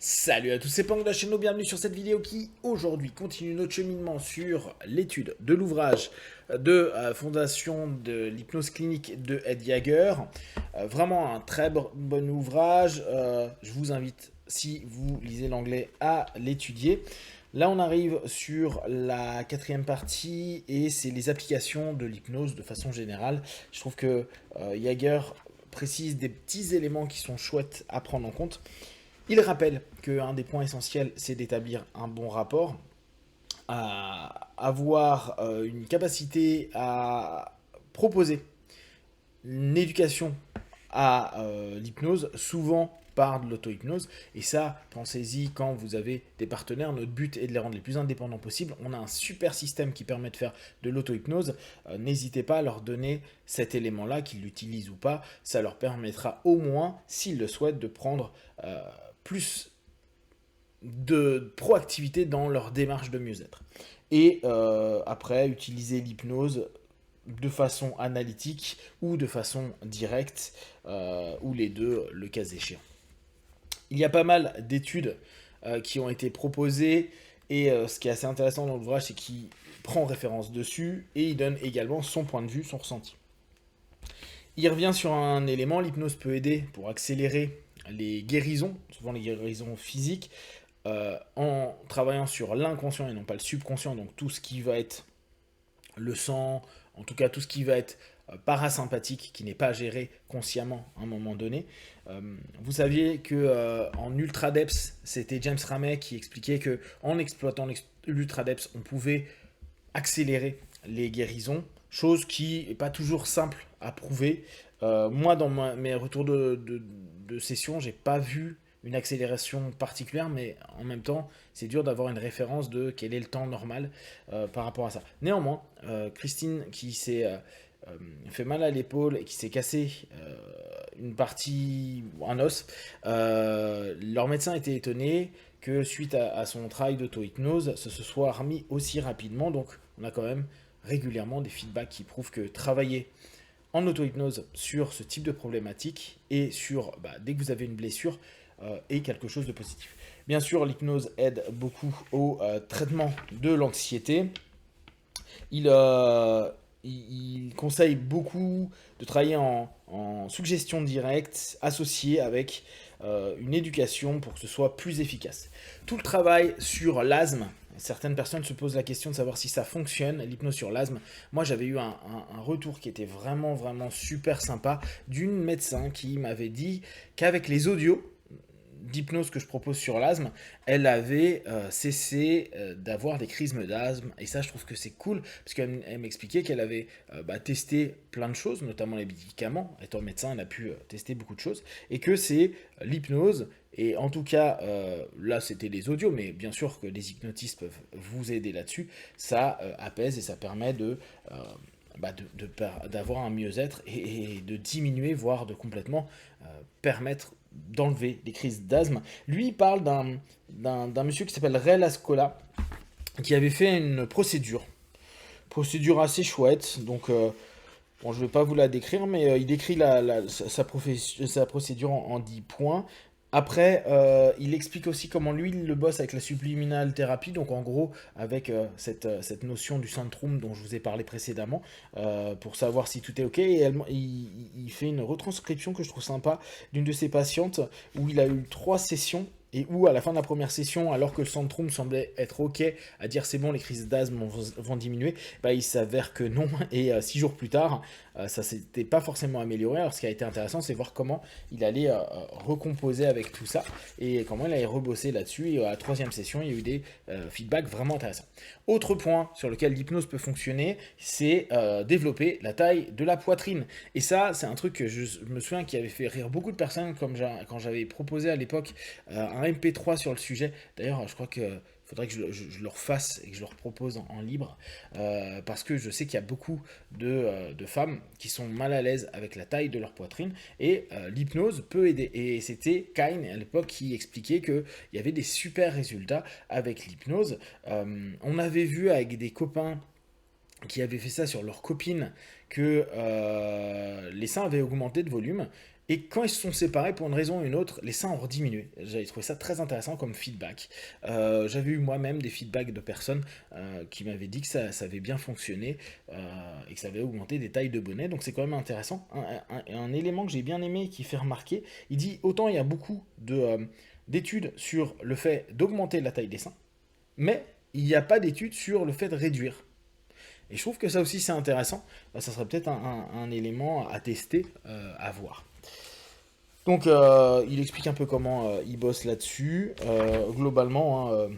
Salut à tous, c'est Pang de la chaîne, bienvenue sur cette vidéo qui aujourd'hui continue notre cheminement sur l'étude de l'ouvrage de Fondation de l'hypnose clinique de Ed Jaeger. Vraiment un très bon ouvrage, je vous invite, si vous lisez l'anglais, à l'étudier. Là on arrive sur la quatrième partie et c'est les applications de l'hypnose de façon générale. Je trouve que Jaeger précise des petits éléments qui sont chouettes à prendre en compte. Il rappelle qu'un des points essentiels, c'est d'établir un bon rapport, à avoir une capacité à proposer une éducation à l'hypnose, souvent par de l'auto-hypnose. Et ça, pensez-y quand vous avez des partenaires. Notre but est de les rendre les plus indépendants possible. On a un super système qui permet de faire de l'auto-hypnose. N'hésitez pas à leur donner cet élément-là, qu'ils l'utilisent ou pas. Ça leur permettra au moins, s'ils le souhaitent, de prendre plus de proactivité dans leur démarche de mieux-être. Et après, utiliser l'hypnose de façon analytique ou de façon directe, ou les deux, le cas échéant. Il y a pas mal d'études qui ont été proposées, et ce qui est assez intéressant dans l'ouvrage, c'est qu'il prend référence dessus, et il donne également son point de vue, son ressenti. Il revient sur un élément, l'hypnose peut aider pour accélérer les guérisons, souvent les guérisons physiques, en travaillant sur l'inconscient et non pas le subconscient, donc tout ce qui va être le sang, en tout cas tout ce qui va être parasympathique, qui n'est pas géré consciemment à un moment donné. Vous saviez que en ultradeps, c'était James Ramey qui expliquait que en exploitant l'ultradeps, on pouvait accélérer les guérisons, chose qui n'est pas toujours simple à prouver. Moi, dans mes retours de session, j'ai pas vu une accélération particulière, mais en même temps, c'est dur d'avoir une référence de quel est le temps normal par rapport à ça. Néanmoins, Christine, qui s'est fait mal à l'épaule et qui s'est cassé une partie, un os, leur médecin était étonné que suite à son travail d'auto-hypnose, ce se soit remis aussi rapidement. Donc, on a quand même régulièrement des feedbacks qui prouvent que travailler en auto-hypnose sur ce type de problématique et sur, dès que vous avez une blessure, est quelque chose de positif. Bien sûr, l'hypnose aide beaucoup au traitement de l'anxiété. Il, il conseille beaucoup de travailler en suggestion directe, associée avec une éducation pour que ce soit plus efficace. Tout le travail sur l'asthme, certaines personnes se posent la question de savoir si ça fonctionne, l'hypnose sur l'asthme. Moi, j'avais eu un retour qui était vraiment, vraiment super sympa d'une médecin qui m'avait dit qu'avec les audios d'hypnose que je propose sur l'asthme, elle avait cessé d'avoir des crises d'asthme. Et ça, je trouve que c'est cool, parce qu'elle m'expliquait qu'elle avait testé plein de choses, notamment les médicaments. Étant médecin, elle a pu tester beaucoup de choses. Et que c'est l'hypnose, et en tout cas, là, c'était les audios, mais bien sûr que les hypnotistes peuvent vous aider là-dessus. Ça apaise et ça permet d'avoir un mieux-être et de diminuer, voire de complètement permettre d'enlever les crises d'asthme. Lui, il parle d'un monsieur qui s'appelle Ray Lascola, qui avait fait une procédure assez chouette. Donc, bon, je ne vais pas vous la décrire, mais il décrit sa procédure en 10 points. Après, il explique aussi comment lui, il le bosse avec la subliminal thérapie, donc en gros, avec cette notion du centrum dont je vous ai parlé précédemment, pour savoir si tout est OK. Et il fait une retranscription que je trouve sympa d'une de ses patientes, où il a eu 3 sessions, et où à la fin de la première session, alors que le centrum semblait être OK, à dire c'est bon, les crises d'asthme vont diminuer, il s'avère que non, et 6 jours plus tard, ça s'était pas forcément amélioré. Alors ce qui a été intéressant, c'est voir comment il allait recomposer avec tout ça, et comment il allait rebosser là-dessus, et à la 3e session, il y a eu des feedbacks vraiment intéressants. Autre point sur lequel l'hypnose peut fonctionner, c'est développer la taille de la poitrine. Et ça, c'est un truc que je me souviens qui avait fait rire beaucoup de personnes, comme quand j'avais proposé à l'époque un MP3 sur le sujet. D'ailleurs, je crois que faudrait que je le refasse et que je le repropose en libre, parce que je sais qu'il y a beaucoup de femmes qui sont mal à l'aise avec la taille de leur poitrine, et l'hypnose peut aider. Et c'était Kine à l'époque qui expliquait qu'il y avait des super résultats avec l'hypnose. On avait vu avec des copains qui avaient fait ça sur leurs copines que les seins avaient augmenté de volume. Et quand ils se sont séparés, pour une raison ou une autre, les seins ont diminué. J'avais trouvé ça très intéressant comme feedback. J'avais eu moi-même des feedbacks de personnes qui m'avaient dit que ça avait bien fonctionné et que ça avait augmenté des tailles de bonnet. Donc c'est quand même intéressant. Un élément que j'ai bien aimé qui fait remarquer, il dit autant il y a beaucoup d'études sur le fait d'augmenter la taille des seins, mais il n'y a pas d'études sur le fait de réduire. Et je trouve que ça aussi c'est intéressant. Ça serait peut-être un élément à tester, à voir. Donc, il explique un peu comment il bosse là-dessus. Globalement, hein,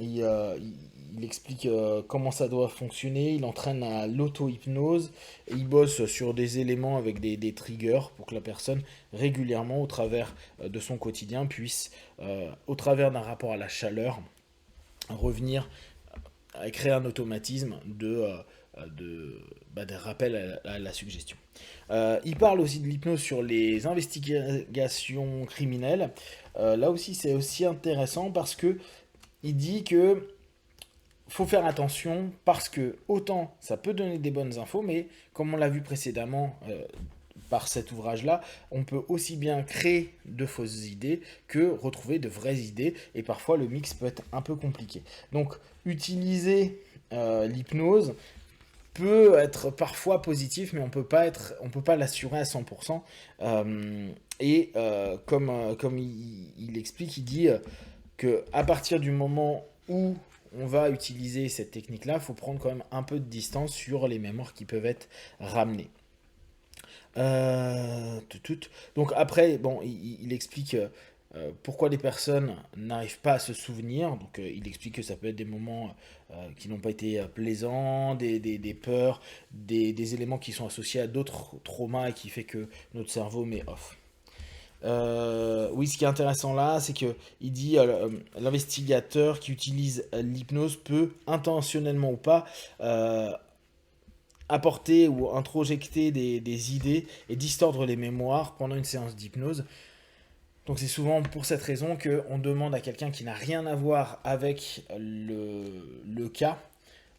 il explique comment ça doit fonctionner. Il entraîne à l'auto-hypnose. Et il bosse sur des éléments avec des triggers pour que la personne, régulièrement, au travers de son quotidien, puisse, au travers d'un rapport à la chaleur, revenir à créer un automatisme des rappels à la suggestion. Il parle aussi de l'hypnose sur les investigations criminelles. Là aussi, c'est aussi intéressant parce que il dit que faut faire attention parce que autant ça peut donner des bonnes infos, mais comme on l'a vu précédemment par cet ouvrage-là, on peut aussi bien créer de fausses idées que retrouver de vraies idées, et parfois le mix peut être un peu compliqué. Donc, utiliser l'hypnose peut être parfois positif, mais on peut pas l'assurer à 100%. Comme il explique, il dit que à partir du moment où on va utiliser cette technique-là, il faut prendre quand même un peu de distance sur les mémoires qui peuvent être ramenées. Donc après, bon, il explique pourquoi les personnes n'arrivent pas à se souvenir. Donc il explique que ça peut être des moments qui n'ont pas été plaisants, des peurs, des éléments qui sont associés à d'autres traumas et qui fait que notre cerveau met off. Oui, ce qui est intéressant là, c'est que il dit l'investigateur qui utilise l'hypnose peut intentionnellement ou pas apporter ou introjecter des idées et distordre les mémoires pendant une séance d'hypnose. Donc c'est souvent pour cette raison qu'on demande à quelqu'un qui n'a rien à voir avec le cas,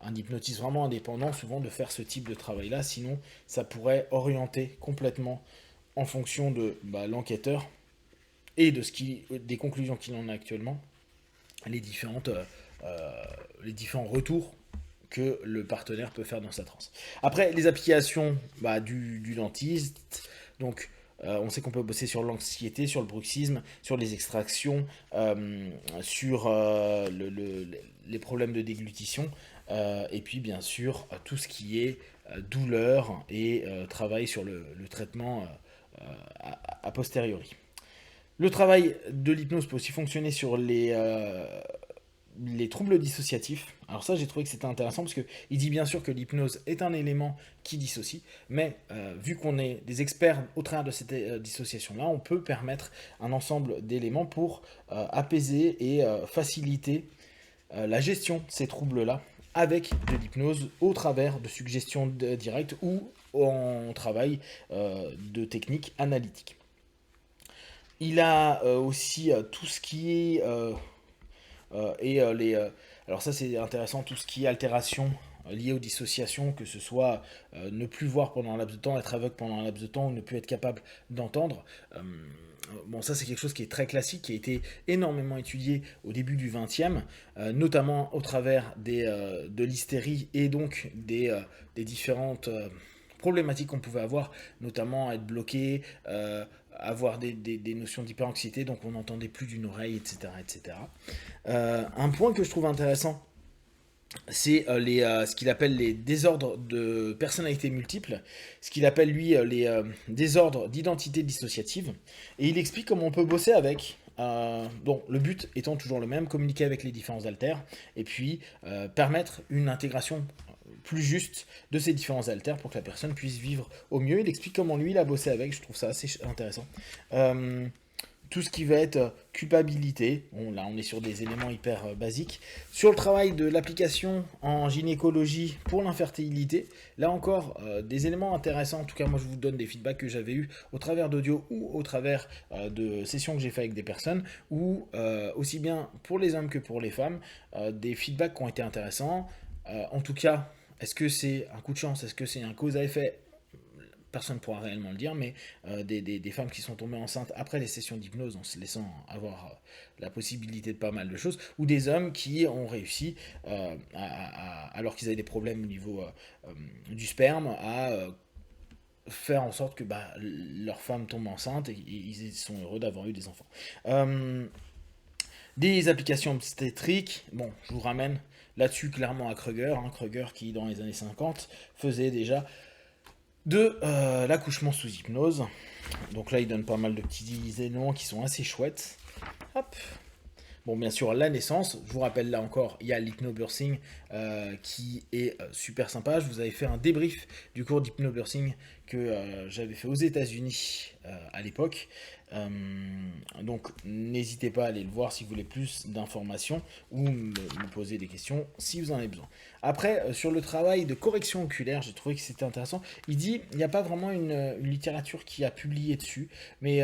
un hypnotiste vraiment indépendant, souvent de faire ce type de travail-là, sinon ça pourrait orienter complètement en fonction de l'enquêteur et des conclusions qu'il en a actuellement, les différents retours que le partenaire peut faire dans sa transe. Après, les applications du dentiste, donc on sait qu'on peut bosser sur l'anxiété, sur le bruxisme, sur les extractions, sur les problèmes de déglutition, et puis bien sûr tout ce qui est douleur et travail sur le traitement a posteriori. Le travail de l'hypnose peut aussi fonctionner sur les troubles dissociatifs. Alors ça, j'ai trouvé que c'était intéressant parce qu'il dit bien sûr que l'hypnose est un élément qui dissocie, mais vu qu'on est des experts au travers de cette dissociation-là, on peut permettre un ensemble d'éléments pour apaiser et faciliter la gestion de ces troubles-là avec de l'hypnose au travers de suggestions directes ou en travail de techniques analytiques. Il a aussi tout ce qui est alors ça c'est intéressant, tout ce qui est altération liée aux dissociations, que ce soit ne plus voir pendant un laps de temps, être aveugle pendant un laps de temps, ou ne plus être capable d'entendre. Bon, ça c'est quelque chose qui est très classique, qui a été énormément étudié au début du XXe, notamment au travers de l'hystérie et donc des différentes problématiques qu'on pouvait avoir, notamment être bloqué, avoir des notions d'hyperanxiété, donc on n'entendait plus d'une oreille, etc. etc. Un point que je trouve intéressant, c'est ce qu'il appelle les désordres de personnalité multiple, ce qu'il appelle lui les désordres d'identité dissociative, et il explique comment on peut bosser avec. Bon, le but étant toujours le même, communiquer avec les différents alters, et puis permettre une intégration plus juste de ces différents alters pour que la personne puisse vivre au mieux. Il explique comment lui il a bossé avec, je trouve ça assez intéressant. Tout ce qui va être culpabilité, bon, là on est sur des éléments hyper basiques. Sur le travail de l'application en gynécologie pour l'infertilité, là encore des éléments intéressants. En tout cas, moi je vous donne des feedbacks que j'avais eu au travers d'audio ou au travers de sessions que j'ai fait avec des personnes, ou aussi bien pour les hommes que pour les femmes, des feedbacks qui ont été intéressants. En tout cas, est-ce que c'est un coup de chance? Est-ce que c'est un cause à effet? personne ne pourra réellement le dire, mais des femmes qui sont tombées enceintes après les sessions d'hypnose en se laissant avoir la possibilité de pas mal de choses, ou des hommes qui ont réussi, alors qu'ils avaient des problèmes au niveau du sperme, à faire en sorte que leur femme tombe enceinte et ils sont heureux d'avoir eu des enfants. Euh, des applications obstétriques, bon, je vous ramène là-dessus clairement à Kruger, Kruger qui dans les années 50 faisait déjà de l'accouchement sous hypnose. Donc là, il donne pas mal de petits éléments qui sont assez chouettes. Hop. Bon, bien sûr, la naissance. Je vous rappelle là encore, il y a l'hypnobirthing qui est super sympa. Je vous avais fait un débrief du cours d'hypnobirthing que j'avais fait aux États-Unis à l'époque. Donc, n'hésitez pas à aller le voir si vous voulez plus d'informations ou me poser des questions si vous en avez besoin. Après, sur le travail de correction oculaire, j'ai trouvé que c'était intéressant. Il dit, il n'y a pas vraiment une littérature qui a publié dessus, mais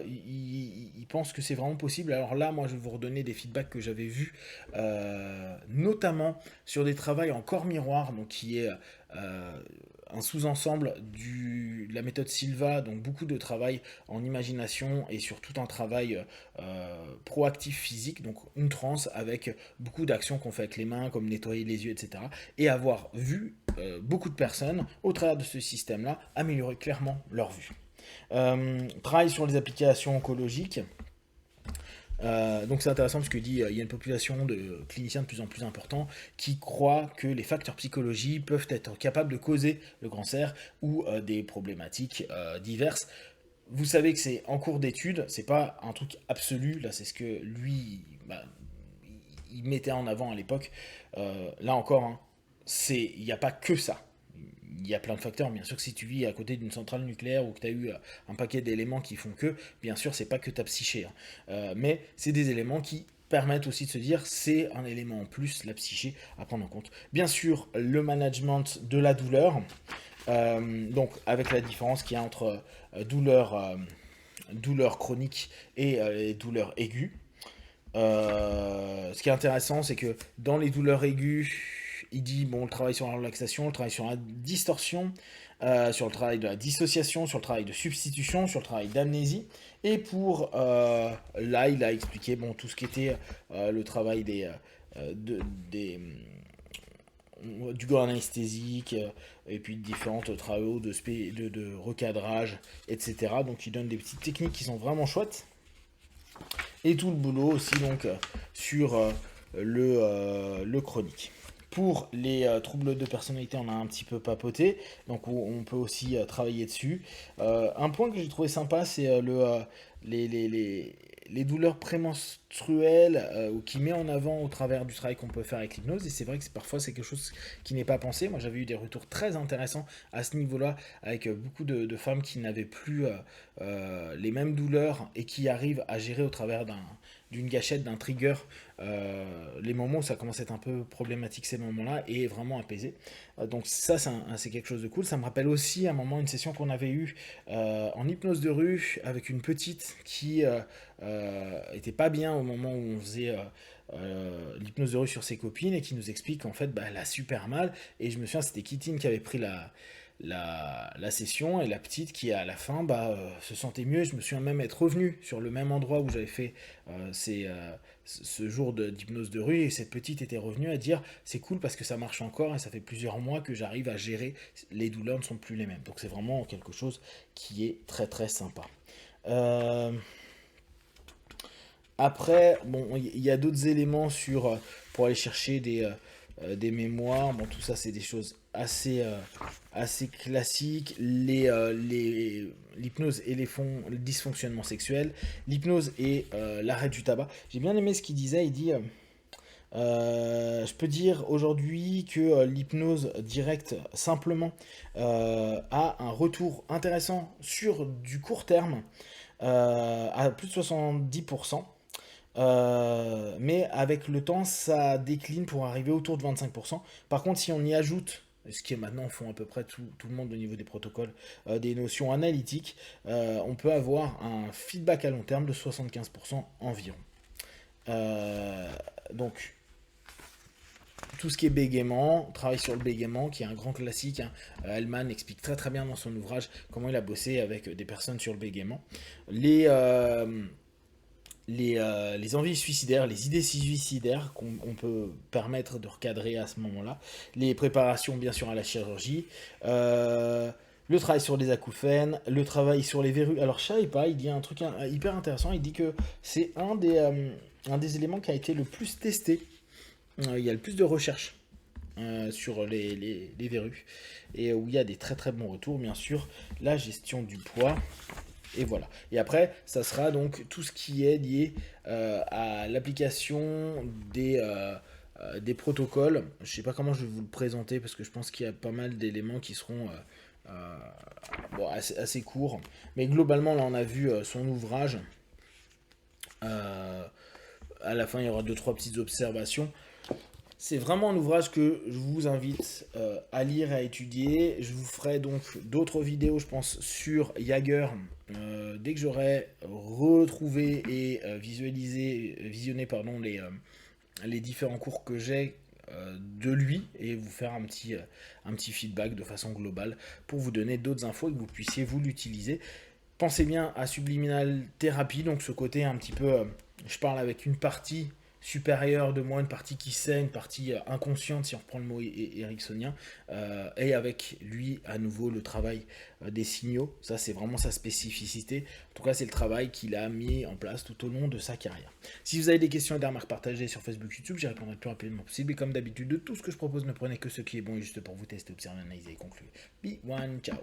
il pense que c'est vraiment possible. Alors là, moi, je vais vous redonner des feedbacks que j'avais vus, notamment sur des travails en corps miroir, donc qui est un sous-ensemble de la méthode Silva, donc beaucoup de travail en imagination et sur tout un travail proactif physique, donc une transe avec beaucoup d'actions qu'on fait avec les mains, comme nettoyer les yeux, etc. Et avoir vu beaucoup de personnes, au travers de ce système-là, améliorer clairement leur vue. Travail sur les applications oncologiques. Donc c'est intéressant parce qu'il dit il y a une population de cliniciens de plus en plus important qui croient que les facteurs psychologiques peuvent être capables de causer le cancer ou des problématiques diverses. Vous savez que c'est en cours d'étude, c'est pas un truc absolu, là c'est ce que lui il mettait en avant à l'époque. Là encore, il n'y a pas que ça. Il y a plein de facteurs, bien sûr que si tu vis à côté d'une centrale nucléaire ou que tu as eu un paquet d'éléments qui font que, bien sûr c'est pas que ta psyché, mais c'est des éléments qui permettent aussi de se dire c'est un élément en plus, la psyché, à prendre en compte. Bien sûr, le management de la douleur, donc avec la différence qu'il y a entre douleur chronique et les douleurs aiguës. Ce qui est intéressant, c'est que dans les douleurs aiguës, il dit bon, le travail sur la relaxation, le travail sur la distorsion, sur le travail de la dissociation, sur le travail de substitution, sur le travail d'amnésie. Et pour là, il a expliqué bon, tout ce qui était le travail du corps anesthésique et puis différents travaux de recadrage, etc. Donc il donne des petites techniques qui sont vraiment chouettes. Et tout le boulot aussi donc sur le chronique. Pour les troubles de personnalité, on a un petit peu papoté, donc on peut aussi travailler dessus. Un point que j'ai trouvé sympa, c'est les douleurs prémenstruelles qui met en avant au travers du travail qu'on peut faire avec l'hypnose. Et c'est vrai que parfois c'est quelque chose qui n'est pas pensé. Moi j'avais eu des retours très intéressants à ce niveau-là, avec beaucoup de femmes qui n'avaient plus les mêmes douleurs et qui arrivent à gérer au travers d'une gâchette, d'un trigger, les moments où ça commence à être un peu problématique, ces moments-là, et vraiment apaisé. Donc ça, c'est quelque chose de cool. Ça me rappelle aussi à un moment une session qu'on avait eue en hypnose de rue avec une petite qui était pas bien au moment où on faisait l'hypnose de rue sur ses copines et qui nous explique qu'en fait, elle a super mal. Et je me souviens, c'était Kitine qui avait pris la session et la petite qui à la fin se sentait mieux. Je me souviens même être revenu sur le même endroit où j'avais fait ce jour d'hypnose de rue, et cette petite était revenue à dire c'est cool parce que ça marche encore et ça fait plusieurs mois que j'arrive à gérer, les douleurs ne sont plus les mêmes. Donc c'est vraiment quelque chose qui est très très sympa. Après, bon, il y a d'autres éléments pour aller chercher des mémoires. Bon, tout ça, c'est des choses assez classiques. L'hypnose et le dysfonctionnement sexuel. L'hypnose et l'arrêt du tabac. J'ai bien aimé ce qu'il disait. Il dit je peux dire aujourd'hui que l'hypnose directe, simplement, a un retour intéressant sur du court terme, à plus de 70%. Mais avec le temps, ça décline pour arriver autour de 25%. Par contre, si on y ajoute, ce qui est maintenant font à peu près tout le monde au niveau des protocoles, des notions analytiques, on peut avoir un feedback à long terme de 75% environ. Donc, tout ce qui est bégaiement, travail sur le bégaiement, qui est un grand classique. Hein. Hellman explique très très bien dans son ouvrage comment il a bossé avec des personnes sur le bégaiement. Les envies suicidaires, les idées suicidaires qu'on peut permettre de recadrer à ce moment-là, les préparations bien sûr à la chirurgie, le travail sur les acouphènes, le travail sur les verrues. Alors je savais pas, il dit un truc hyper intéressant, il dit que c'est un des éléments qui a été le plus testé. Il y a le plus de recherches sur les verrues et où il y a des très très bons retours, bien sûr, la gestion du poids. Et voilà. Et après, ça sera donc tout ce qui est lié à l'application des protocoles. Je ne sais pas comment je vais vous le présenter parce que je pense qu'il y a pas mal d'éléments qui seront bon, assez courts. Mais globalement, là, on a vu son ouvrage. À la fin, il y aura 2-3 petites observations. C'est vraiment un ouvrage que je vous invite à lire et à étudier. Je vous ferai donc d'autres vidéos, je pense, sur Jagger dès que j'aurai retrouvé et visionné pardon, les différents cours que j'ai de lui et vous faire un petit feedback de façon globale pour vous donner d'autres infos et que vous puissiez vous l'utiliser. Pensez bien à Subliminal Thérapie, donc ce côté un petit peu, je parle avec une partie supérieure de moi, une partie qui sait, une partie inconsciente, si on reprend le mot ericksonien, et avec lui, à nouveau, le travail des signaux. Ça, c'est vraiment sa spécificité. En tout cas, c'est le travail qu'il a mis en place tout au long de sa carrière. Si vous avez des questions et des remarques partagées sur Facebook, YouTube, j'y répondrai le plus rapidement possible. Et comme d'habitude, de tout ce que je propose, ne prenez que ce qui est bon et juste pour vous tester, observer, analyser et conclure. Be one, ciao.